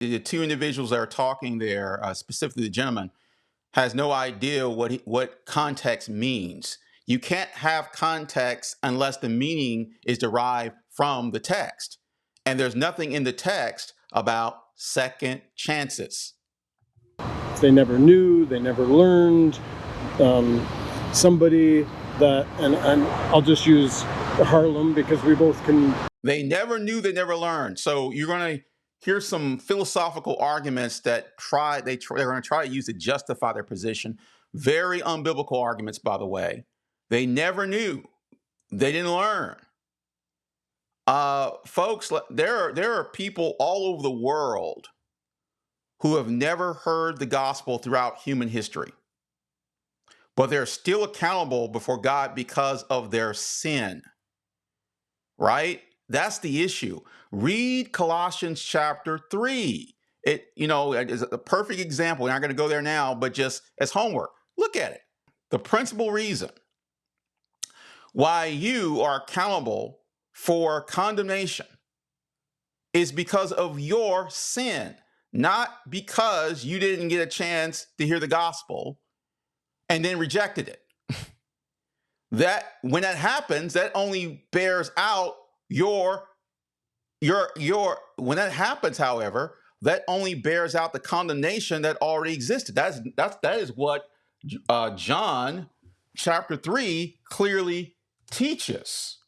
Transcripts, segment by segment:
the two individuals that are talking there, specifically the gentleman, has no idea what context means. You can't have context unless the meaning is derived from the text. And there's nothing in the text about second chances. They never knew, they never learned. Somebody that, and I'll just use Harlem because we both can. They never knew, they never learned. So you're going to hear some philosophical arguments that they're going to try to use to justify their position. Very unbiblical arguments, by the way. They never knew. They didn't learn. Folks, there are people all over the world who have never heard the gospel throughout human history, but they're still accountable before God because of their sin, right? That's the issue. Read Colossians chapter 3. It is a perfect example. We're not going to go there now, but just as homework, look at it. The principal reason why you are accountable for condemnation is because of your sin, not because you didn't get a chance to hear the gospel and then rejected it. When that happens, that only bears out when that happens, however, that only bears out the condemnation that already existed. That is what John chapter 3 clearly teaches.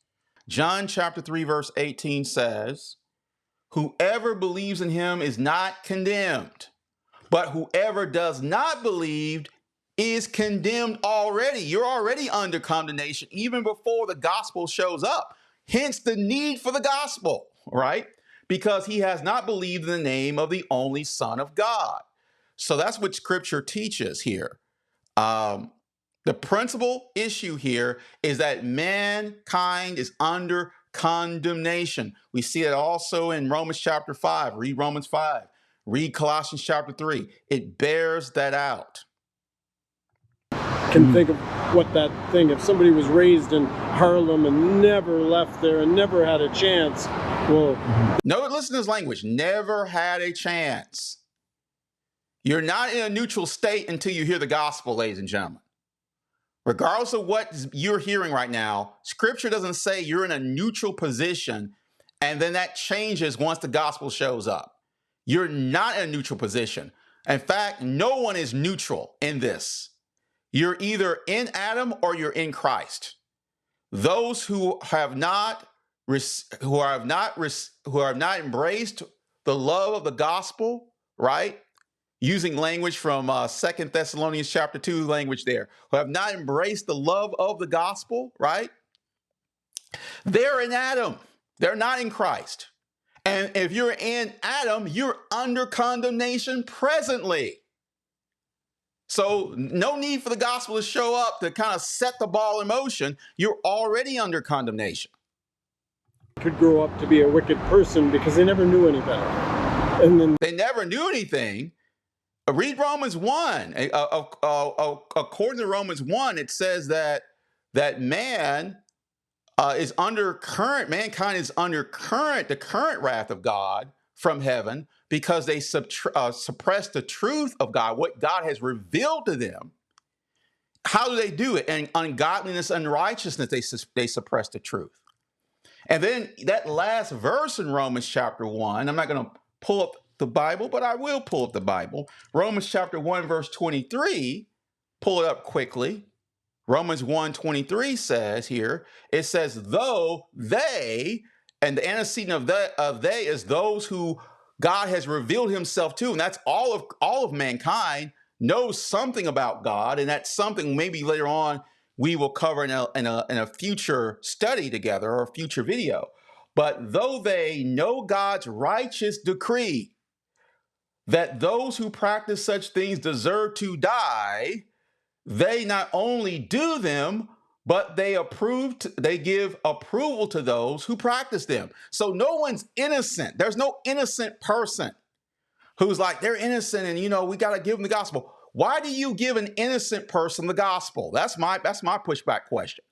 John chapter 3 verse 18 says, "Whoever believes in him is not condemned, but whoever does not believe is condemned already." You're already under condemnation even before the gospel shows up. Hence the need for the gospel, right? Because he has not believed in the name of the only Son of God. So that's what Scripture teaches here. The principal issue here is that mankind is under condemnation. We see it also in Romans chapter 5. Read Romans 5. Read Colossians chapter 3. It bears that out. Can think of what that thing, if somebody was raised in Harlem and never left there and never had a chance, well... No, listen to this language. Never had a chance. You're not in a neutral state until you hear the gospel, ladies and gentlemen. Regardless of what you're hearing right now, Scripture doesn't say you're in a neutral position and then that changes once the gospel shows up. You're not in a neutral position. In fact, no one is neutral in this. You're either in Adam or you're in Christ. Those who have not embraced the love of the gospel, right? Using language from 2 Thessalonians chapter 2 language there, who have not embraced the love of the gospel, right? They're in Adam. They're not in Christ. And if you're in Adam, you're under condemnation presently. So no need for the gospel to show up to kind of set the ball in motion. You're already under condemnation. Could grow up to be a wicked person because they never knew any better. And then they never knew anything. Read Romans 1. According to Romans 1, it says that mankind is under the current wrath of God from heaven because they suppress the truth of God, what God has revealed to them. How do they do it? And ungodliness and unrighteousness, they suppress the truth. And then that last verse in Romans chapter 1, I'm not going to pull up the Bible, but I will pull up the Bible. Romans chapter 1, verse 23, pull it up quickly. Romans 1:23 says here, it says, though they, and the antecedent of they is those who God has revealed himself to, and that's all of mankind knows something about God, and that's something maybe later on we will cover in a future study together or a future video. But though they know God's righteous decree that those who practice such things deserve to die, they not only do them, but they give approval to those who practice them. So no one's innocent. There's no innocent person who's like, they're innocent and, we got to give them the gospel. Why do you give an innocent person the gospel? That's my pushback question.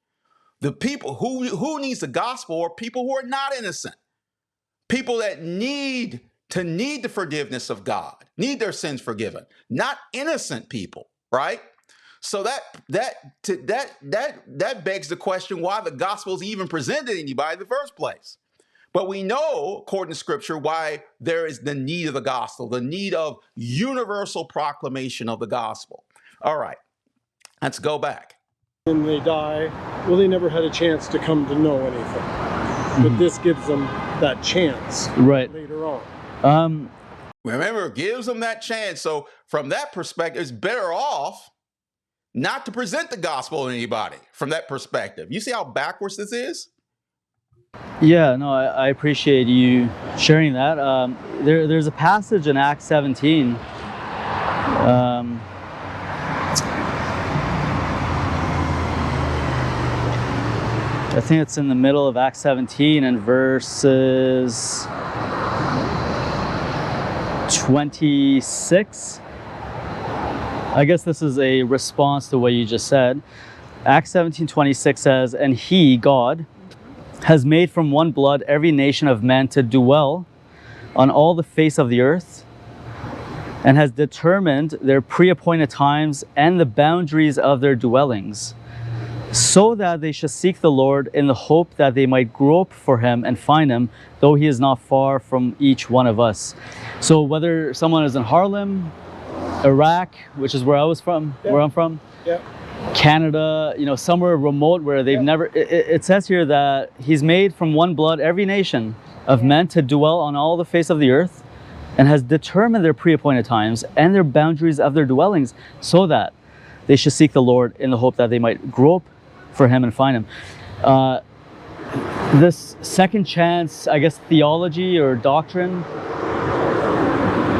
The people who needs the gospel are people who are not innocent. People that need to need the forgiveness of God, need their sins forgiven, not innocent people, right? So that begs the question why the gospel is even presented to anybody in the first place. But we know, according to Scripture, why there is the need of the gospel, the need of universal proclamation of the gospel. All right, let's go back. And they die, well, they never had a chance to come to know anything. But this gives them that chance later on. Remember, it gives them that chance. So from that perspective, it's better off not to present the gospel to anybody from that perspective. You see how backwards this is? Yeah, no, I appreciate you sharing that. There's a passage in Acts 17. I think it's in the middle of Acts 17 and verses 26. I guess this is a response to what you just said. Acts 17:26 says, "And he, God, has made from one blood every nation of men to dwell on all the face of the earth, and has determined their pre-appointed times and the boundaries of their dwellings, so that they should seek the Lord in the hope that they might grope for him and find him, though he is not far from each one of us." So whether someone is in Harlem, Iraq, which is where I was from, where I'm from, Canada, somewhere remote where they've never, it says here that he's made from one blood every nation of men to dwell on all the face of the earth, and has determined their pre-appointed times and their boundaries of their dwellings, so that they should seek the Lord in the hope that they might grope for him and find him. This second chance, I guess, theology or doctrine,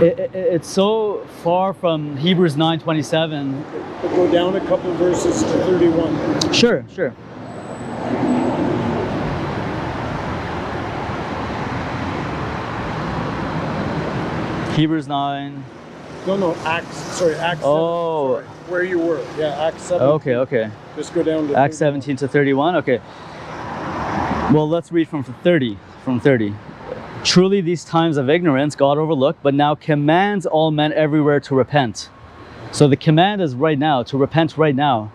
it's so far from Hebrews 9:27. We'll go down a couple verses to 31. Sure. Hebrews 9. No, Acts Oh. 7, sorry, where you were. Yeah, Acts 7. Okay. Just go down to Acts 17 to 31. Okay. Well, let's read from 30. "Truly these times of ignorance God overlooked, but now commands all men everywhere to repent." So the command is right now, to repent right now.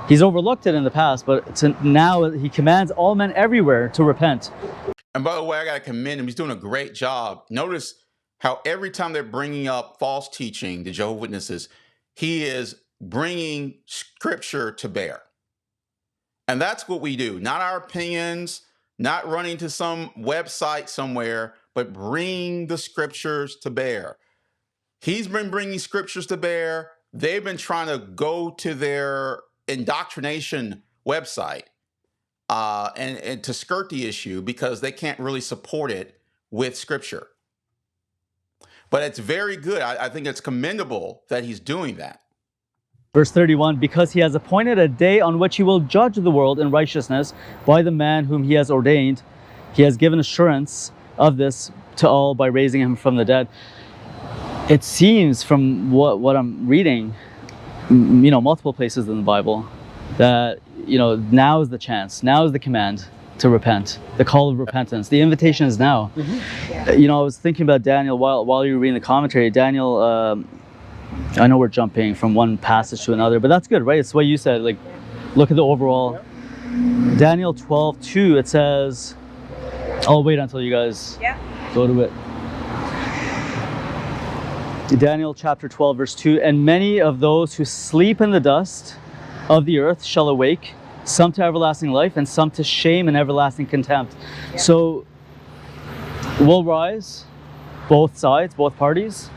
He's overlooked it in the past, but now he commands all men everywhere to repent. And by the way, I got to commend him. He's doing a great job. Notice how every time they're bringing up false teaching, the Jehovah Witnesses, he is bringing Scripture to bear. And that's what we do. Not our opinions, not running to some website somewhere, but bring the Scriptures to bear. He's been bringing Scriptures to bear. They've been trying to go to their indoctrination website and to skirt the issue because they can't really support it with Scripture. But it's very good. I think it's commendable that he's doing that. Verse 31, "Because he has appointed a day on which he will judge the world in righteousness by the man whom he has ordained. He has given assurance of this to all by raising him from the dead." It seems from what I'm reading, multiple places in the Bible, that, now is the chance, now is the command to repent, the call of repentance. The invitation is now. I was thinking about Daniel while you were reading the commentary. Daniel, I know we're jumping from one passage to another, but that's good, right? It's what you said, like, look at the overall. Daniel 12:2, it says, I'll wait until you guys go to it. Daniel chapter 12, verse 2, "And many of those who sleep in the dust of the earth shall awake, some to everlasting life and some to shame and everlasting contempt." So we'll rise, both sides, both parties,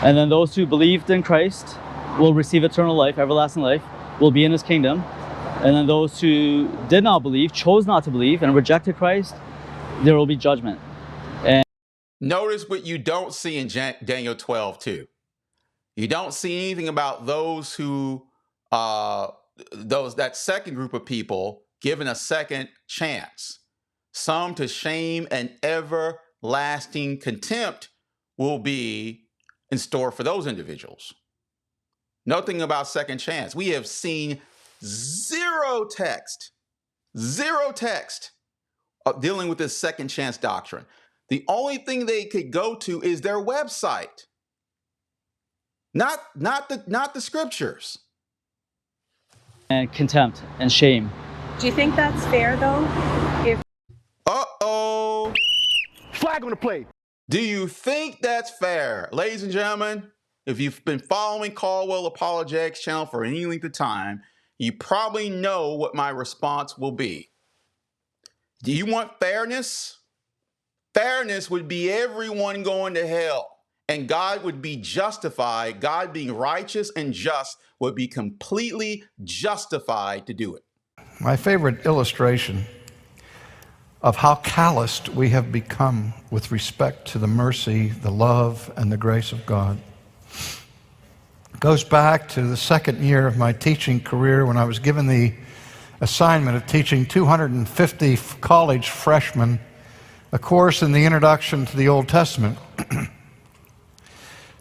and then those who believed in Christ will receive eternal life, everlasting life, will be in his kingdom. And then those who did not believe, chose not to believe, and rejected Christ, there will be judgment. And notice what you don't see in Daniel 12:2. You don't see anything about those who, that second group of people given a second chance. Some to shame and everlasting contempt will be in store for those individuals. Nothing about second chance. We have seen zero text dealing with this second chance doctrine. The only thing they could go to is their website, not the scriptures. And contempt and shame. Do you think that's fair, though? Uh-oh. Flag on the play. Do you think that's fair? Ladies and gentlemen, if you've been following Caldwell Apologetics channel for any length of time, you probably know what my response will be. Do you want fairness? Fairness would be everyone going to hell, and God would be justified. God being righteous and just would be completely justified to do it. My favorite illustration of how calloused we have become with respect to the mercy, the love, and the grace of God goes back to the second year of my teaching career when I was given the assignment of teaching 250 college freshmen a course in the Introduction to the Old Testament.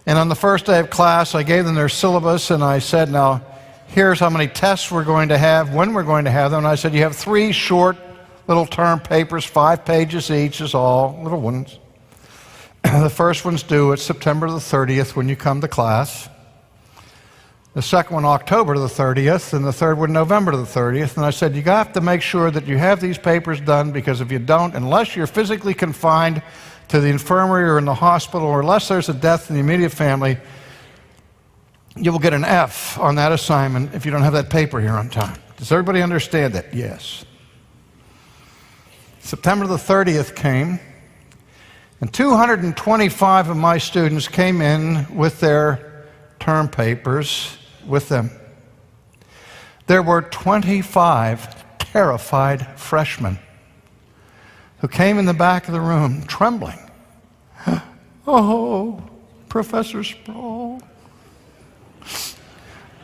And on the first day of class, I gave them their syllabus, and I said, now, here's how many tests we're going to have, when we're going to have them. And I said, you have 3 short little term papers, 5 pages each is all, little ones. The first one's due at September the 30th when you come to class. The second one, October the 30th, and the third one, November the 30th. And I said, you have to make sure that you have these papers done, because if you don't, unless you're physically confined to the infirmary or in the hospital, or unless there's a death in the immediate family, you will get an F on that assignment if you don't have that paper here on time. Does everybody understand that? Yes. September the 30th came, and 225 of my students came in with their term papers with them. There were 25 terrified freshmen who came in the back of the room trembling. Oh, Professor Sproul,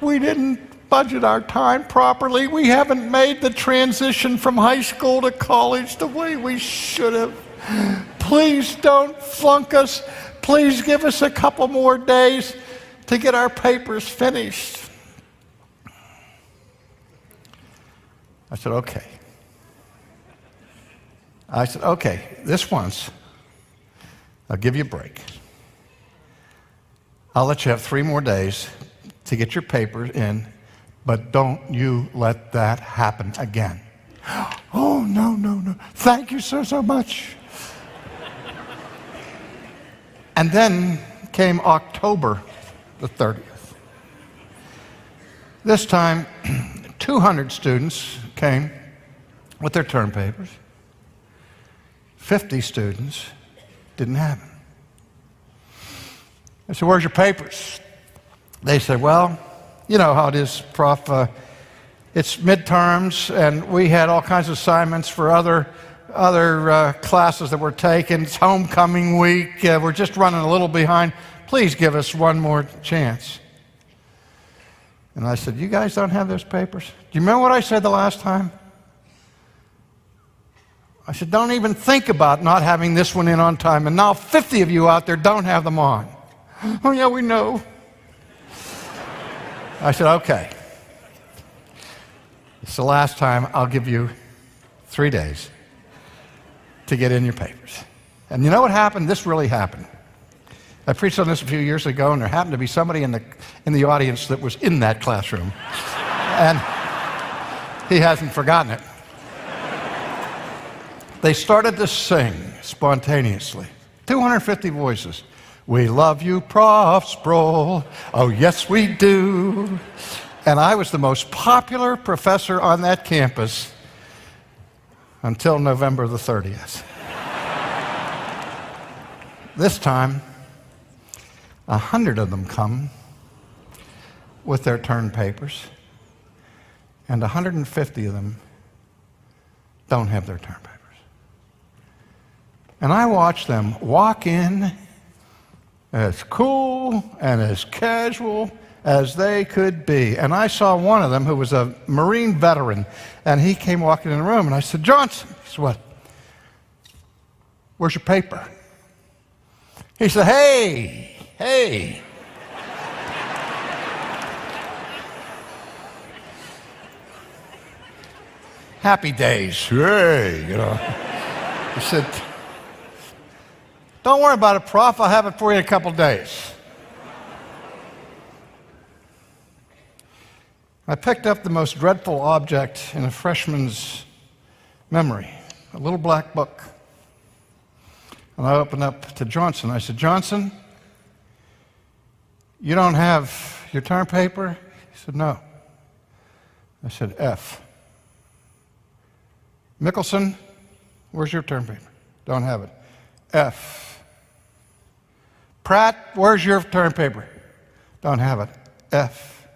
we didn't budget our time properly. We haven't made the transition from high school to college the way we should have. Please don't flunk us. Please give us a couple more days to get our papers finished. I said, okay. This once, I'll give you a break. I'll let you have 3 more days to get your papers in, but don't you let that happen again. Oh, no. Thank you so much. And then came October the 30th. This time, 200 students came with their term papers. 50 students didn't have them. I said, where's your papers? They said, well, you know how it is, Prof. It's midterms, and we had all kinds of assignments for other classes that were taken. It's homecoming week. We're just running a little behind. Please give us one more chance. And I said, you guys don't have those papers? Do you remember what I said the last time? I said, don't even think about not having this one in on time. And now 50 of you out there don't have them on. Oh, yeah, we know. I said, okay. It's the last time. I'll give you 3 days to get in your papers. And you know what happened? This really happened. I preached on this a few years ago, and there happened to be somebody in the audience that was in that classroom. And he hasn't forgotten it. They started to sing spontaneously. 250 voices. We love you, Prof. Sproul. Oh, yes, we do. And I was the most popular professor on that campus until November the 30th. This time, 100 of them come with their term papers, and 150 of them don't have their term papers. And I watched them walk in as cool and as casual as they could be. And I saw one of them who was a Marine veteran, and he came walking in the room, and I said, Johnson, he said, what? Where's your paper? He said, hey. Happy days, hey, you know. He said, Don't worry about it, Prof. I'll have it for you in a couple days. I picked up the most dreadful object in a freshman's memory, a little black book. And I opened up to Johnson. I said, Johnson, you don't have your term paper? He said, no. I said, F. Mickelson, where's your term paper? Don't have it. F. Pratt, where's your term paper? Don't have it. F.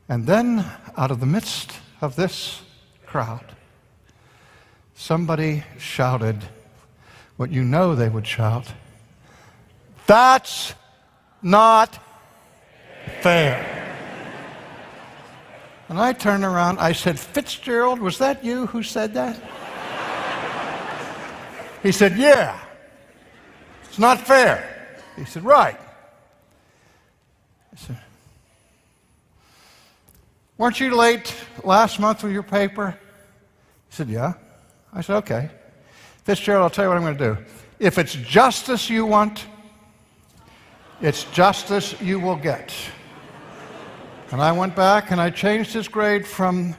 And then, out of the midst of this crowd, somebody shouted what you know they would shout, that's not fair. And I turned around, I said, Fitzgerald, was that you who said that? He said, yeah. It's not fair. He said, right. I said, weren't you late last month with your paper? He said, yeah. I said, okay. Fitzgerald, I'll tell you what I'm going to do. If it's justice you want, it's justice you will get. And I went back and I changed his grade from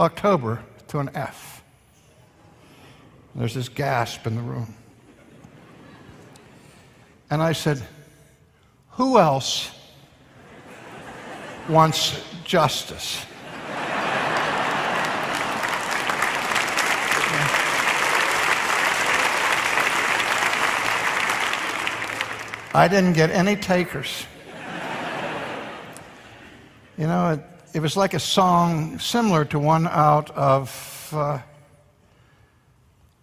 October to an F. There's this gasp in the room. And I said, who else wants justice? I didn't get any takers. You know, it was like a song similar to one out of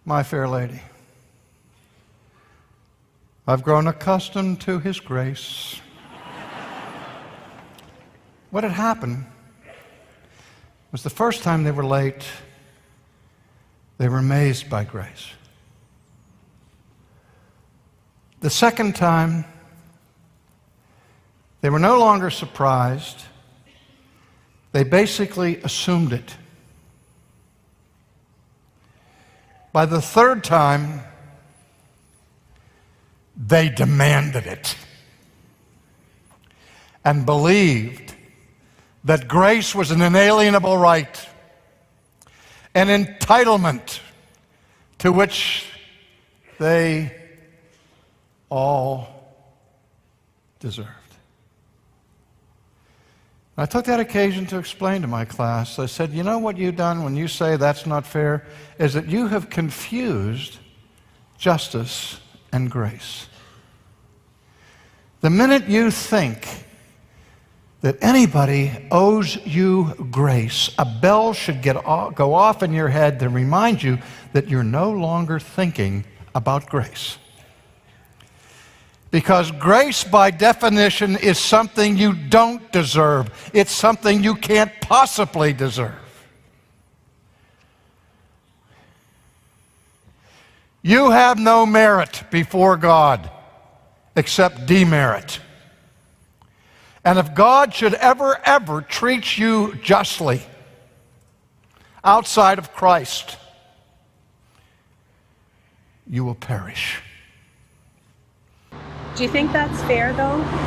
My Fair Lady. I've grown accustomed to His grace. What had happened was the first time they were late, they were amazed by grace. The second time, they were no longer surprised. They basically assumed it. By the third time, they demanded it and believed that grace was an inalienable right, an entitlement to which they all deserved. I took that occasion to explain to my class. I said, you know what you've done when you say that's not fair is that you have confused justice and grace. The minute you think that anybody owes you grace, a bell should go off in your head to remind you that you're no longer thinking about grace. Because grace, by definition, is something you don't deserve. It's something you can't possibly deserve. You have no merit before God except demerit. And if God should ever treat you justly outside of Christ, you will perish. Do you think that's fair, though?